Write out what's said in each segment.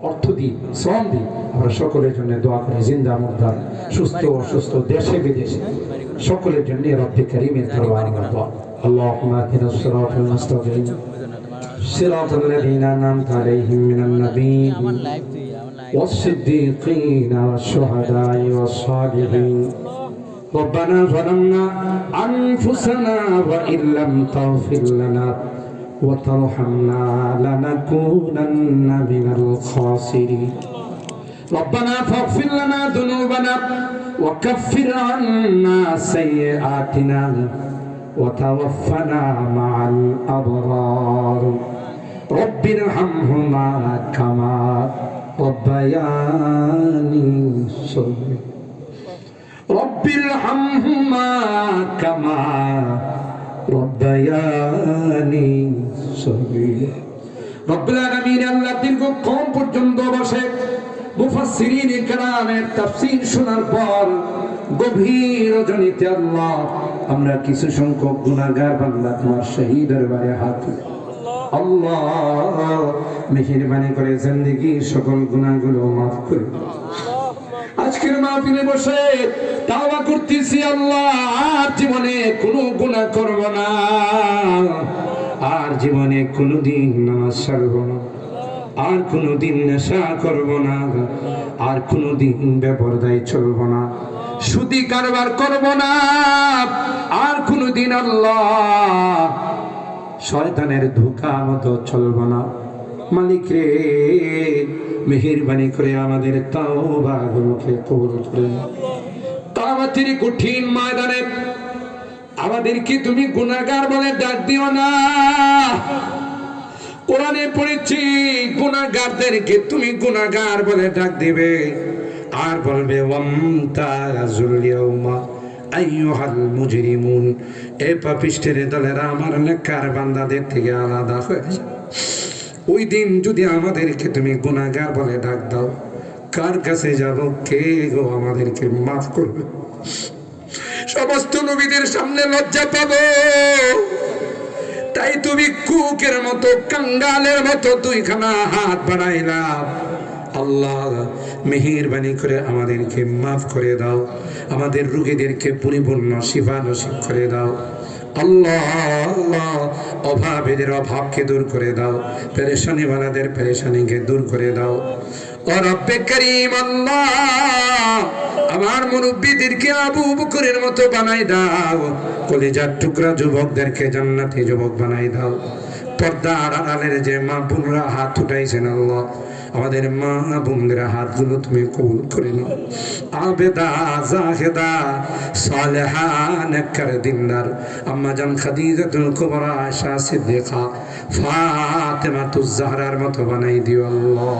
অর্থ দিই, শ্রম দিই। আমরা সকলের জন্য দোয়া করি, জিন্দা মুর্দা, সুস্থ অসুস্থ, দেশে বিদেশে সকলের জন্য রব্বে কারীমের দরবারে আমরা দোয়া। আল্লাহুম্মা ইহদিনাস সিরাতাল মুস্তাকিম সিরাতাল লাযীনা আন'আমতা আলাইহিম মিনান নাবিয়্যিন والصديقين والشهداء والصالحين ربنا ظلمنا أنفسنا وإن لم تغفر لنا وترحمنا لنكونن من الخاسرين ربنا فاغفر لنا ذنوبنا وكفر عنا سيئاتنا وتوفنا مع الأبرار رب ارحمهما كما ربياني صغيرا رب ارحمهما كما ربياني صغيرا رب العالمين আল্লাহ দীর্ঘক্ষণ পর্যন্ত বসে মুফাসসিরিন কেরামের তাফসীর শোনার পর গভীর রজনীতে আল্লাহ আমরা কিছু সংখ্যক গুনাহগার বান্দা তোমার শাহী দরবারে হাত তুলি। আল্লাহ মেহেরবানি করে জিন্দেগীর সকল গুনাহগুলো মাফ করে আজকের মাহফিলে বসে তাওবা করতেছি আল্লাহ, আর জীবনে কোনো গুনাহ করব না, আর জীবনে কোনোদিন নামাজ ছাড়ব না, আর কোনোদিন নেশা করব না, আর কোনোদিন বেপরদায় চলব না, সুদি কারবার করব না, আর কোনোদিন আল্লাহ শয়তানের ধোঁকা মতো চলব না। মালিক রে মেহেরবানি করে আমাদের তাওবাগুলোকে কবুল করে নাও। কিয়ামতের কঠিন ময়দানে আমাদেরকে তুমি গুনাহগার বলে ডাক দিও না। কোরআনে পড়েছি গুনাহগারদেরকে তুমি গুনাহগার বলে ডাক দিবে, আর বলবে ওয়ামতাজুল ইয়াউমা আইয়ুহাল মুজরিমুন, এ পাপিষ্টের দলেরা আমার নেককার বান্দাদের থেকে আলাদা হয়ে যায়। ওই দিন যদি আমাদেরকে তুমি গুনাহগার বলে ডাক দাও, কার কাছে যাব? কে গো আমাদেরকে মাফ করবে? সমস্ত নবীদের সামনে লজ্জা পাবো, তাই তুমি কুকের মতো কাঙ্গালের মতো দুইখানা হাত বাড়াইলা। আল্লাহ মেহেরবানি করে আমাদেরকে মাফ করে দাও, আমাদের রোগীদেরকে পরিপূর্ণ শিফা নসিব করে দাও। আল্লাহ অভাবীদের অভাবকে দূর করে দাও, পেরেশানিওয়ালাদের পেরেশানিকে দূর করে দাও। ও রব্বে করিম আল্লাহ আমার মুরব্বীদেরকে আবু বকরের মতো বানাই দাও, কলিজার টুকরা যুবকদেরকে জান্নাতি যুবক বানাই দাও। পর্দার আড়ালের যে মা বোনরা হাত উঠাইছেন আল্লাহ, আমাদের মা বোনদের হাতগুলো তুমি কবুল করে নাও। আবেদা জাহেদা সালেহা নেককার দিনদার আম্মা জান খাদিজাতুল কুবরা আয়েশা সিদ্দিকা ফাতেমাতুজ জাহরার মতো বানাই দিও আল্লাহ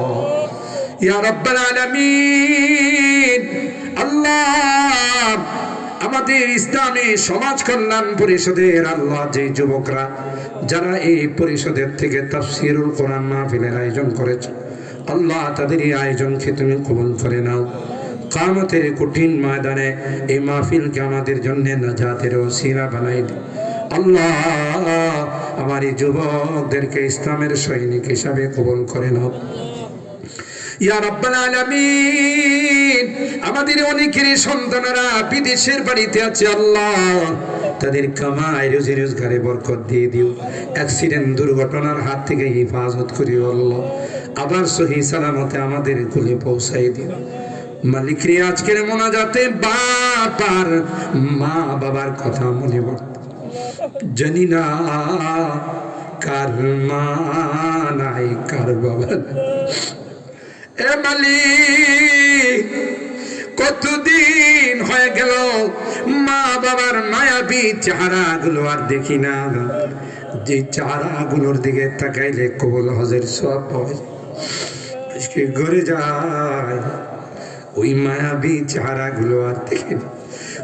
ইয়া রাব্বাল আলামিন। আল্লাহ আমাদের ইসলামী সমাজ কল্যাণ পরিষদের আল্লাহ যে যুবকরা যারা এই পরিষদের থেকে তাফসীরুল কোরআন মাহফিলের আয়োজন করেছে, আল্লাহ তাদের এই আয়োজনকে তুমি কবুল করে নাও। কিয়ামতের কঠিন ময়দানে এই মাহফিলকে আমাদের জন্য নাজাতের ওসিলা বানাই দিও আল্লাহ। আমার এই যুবকদেরকে ইসলামের সৈনিক হিসাবে কবুল করে নাও ইয়া রাব্বাল আলামিন। আমাদের অনেকেরই সন্তানেরা বিদেশের বাড়িতে আছে আল্লাহ, তাদের কামাই রুজি রোজগারে বরকত দিয়ে দিও, অ্যাক্সিডেন্ট দুর্ঘটনার হাত থেকে হেফাজত করিও আল্লাহ, আবার সহি সালামতে আমাদের কুলে পৌঁছাই দিও। মালিক রে আজকের মোনাজাতে বারবার মা বাবার কথা মনে পড়ে, জানি না কার মা নাই কার বাবা। এ মালিক কতদিন হয়ে গেল মা বাবার মায়াবী চেহারা গুলো আর দেখি না, যে চেহারা গুলোর দিকে তাকাইলে কবুল হজের সওয়াব পাওয়া যায়। আজকে ঘরে যায় ওই মায়াবী চেহারা গুলো আর দেখি না।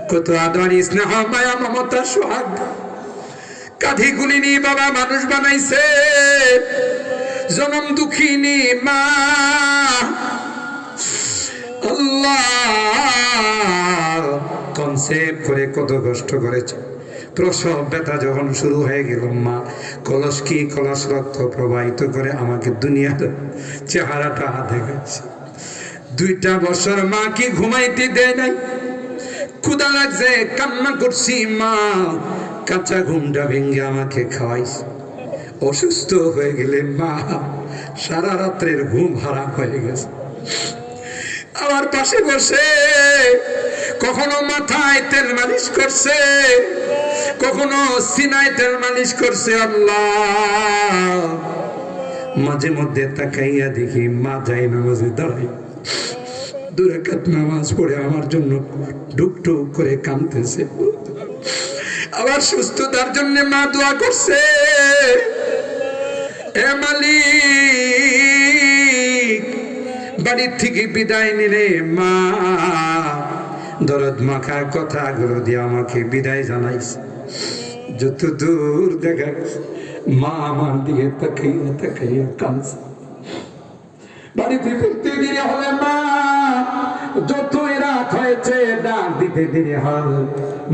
কত আদর স্নেহ মায়া মমতা সোহাগ কাঁধে গুলিনি বাবা মানুষ বানাইছে, জনম দুঃখিনী মা আল্লাহ কনসেপ্ট করে কত কষ্ট করেছে, প্রসব ব্যথা যখন শুরু হয়ে গেল, মা কলস কি কলস রক্ত প্রবাহিত করে আমাকে দুনিয়ার চেহারাটা দেখাচ্ছে। 2টা বছর মা কি ঘুমাইতে দেয় নাই, ক্ষুধা লাগছে, কান্না করছি, মা কাঁচা ঘুমটা ভেঙে আমাকে খাওয়াইছে। অসুস্থ হয়ে গেলে মা সারা রাত্রের ঘুম হারাম হয়ে গেছে। আমার পাশে বসে কখনো মাথায় তেল মালিশ করছে, কখনো সিনায় তেল মালিশ করছে। আল্লাহ, মাঝে মধ্যে তাকাইয়া দেখি মা যায় নামাজে দাঁড়াই, 2 রাকাত নামাজ পড়ে আমার জন্য ডুকটুক করে কাঁদতেছে। আবার সুস্থতার জন্য মা দোয়া করছে, এ মালিক, বাড়ির থেকে বিদায় নিলে মা দরদ মাখা কথাগুলো দিয়ে আমাকে বিদায় জানাইছে। যত দূর দেখা মা আমার দিকে তাকাইয়া তাকাইয়া কাঁদছে। বাড়িতে ফিরতে দেরি হলে মা, যতই রাত হয়েছে ডাক দিতে দেরি হয়,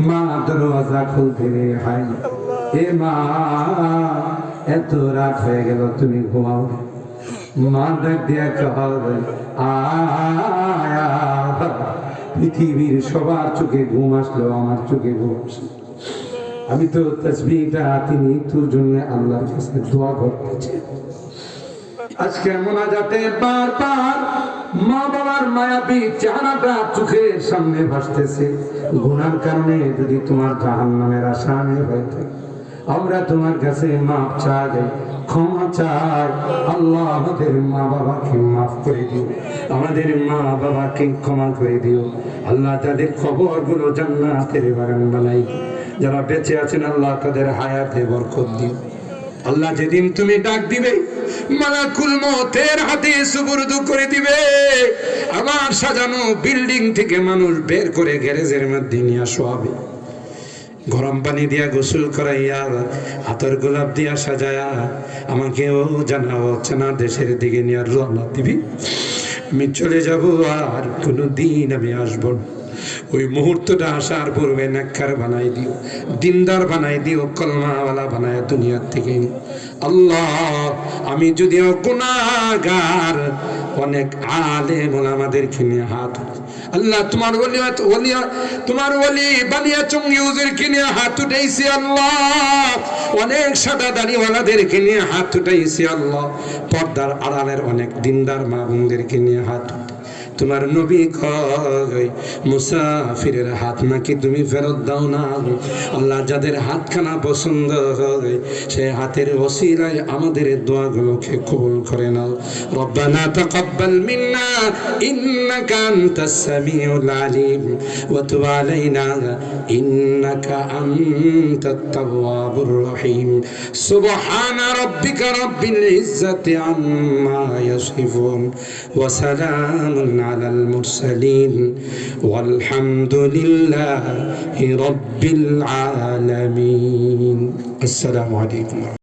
মা দরওয়াজা খুলতে দেরি হয়। এ মা, এত রাত হয়ে গেল, তুমি ঘুমাও। মা ডাক দিয়া কয়, আয়া, পৃথিবীর সবার চোখে ঘুম আসলো, আমার চোখে ঘুম আসলো। আমি তো তাসবিহটা হাতে নিয়ে তোর জন্য আল্লাহর কাছে দোয়া করতেছি। আজকে মোনাজাতে বারবার মা বাবার মায়াবী চেহারাটা চোখের সামনে ভাসতেছে। গুনার কারণে যদি তোমার জাহান্নামের আসামি হয়ে থাকে, আমরা তোমার কাছে মাফ চাই, ক্ষমা চাই। আল্লাহ, আমাদের মা বাবাকে মাফ করে দিও, আমাদের মা বাবাকে ক্ষমা করে দিও। আল্লাহ, তাদের কবরগুলো জান্নাতের বাগান বানাই। যারা বেঁচে আছেন আল্লাহ, তাদের হায়াতে বরকত দিও। আল্লাহ, যেদিন তুমি ডাক দিবে, মালাকুল মউতের হাতে সুপুর্দ করে দিবে, আমার সাজানো বিল্ডিং থেকে মানুষ বের করে গ্যারেজের মধ্যে নিয়ে শোয়াবে, গরম পানি দিয়া গোসল করাইয়া, আতর গোলাপ দিয়া সাজায়া আমাকেও জানাও চেনা দেশের দিকে নিয়ে রওনা দিবি। আমি চলে যাব, আর কোনোদিন আমি আসবো না। ওই মুহূর্তটা আসার পূর্বে নেককার বানাই দিও, দিনদার বানাই দিও, কলমাওয়ালা বানায় দুনিয়ার থেকে। আল্লাহ, আমি যদিও গুনাহগার, অনেক আলেম ওলামাদেরকে নিয়ে হাত, আল্লাহ তোমার ওলি, তোমার ওলি বানিয়া চঙ্গি হুজুরকে নিয়ে হাত উঠাইছি। আল্লাহ, অনেক সাদা দাড়িওয়ালাদেরকে নিয়ে হাত উঠাইছি। আল্লাহ, পর্দার আড়ালের অনেক দিনদার মা বোনদেরকে নিয়ে হাত উঠাই। তোমার নবী কয়, মুসাফিরের হাত নাকি তুমি ফেরত দাও না। আল্লাহ, যাদের হাতখানা পছন্দ হয়, সেই হাতের ওসিলায় আমাদের দোয়াগুলোকে কবুল করে নাও। রব্বানা তাকাব্বাল মিন্না ইন্নাকা আনতাস সামিউল আলিম ওয়া তুব আলাইনা ইন্নাকা আনতাত তাওয়াবুর রহিম। সুবহানা রাব্বিকা রাব্বিল ইজ্জাতি আম্মা ইয়াসিফুন ওয়া সালামুন على المرسلين والحمد لله رب العالمين. السلام عليكم.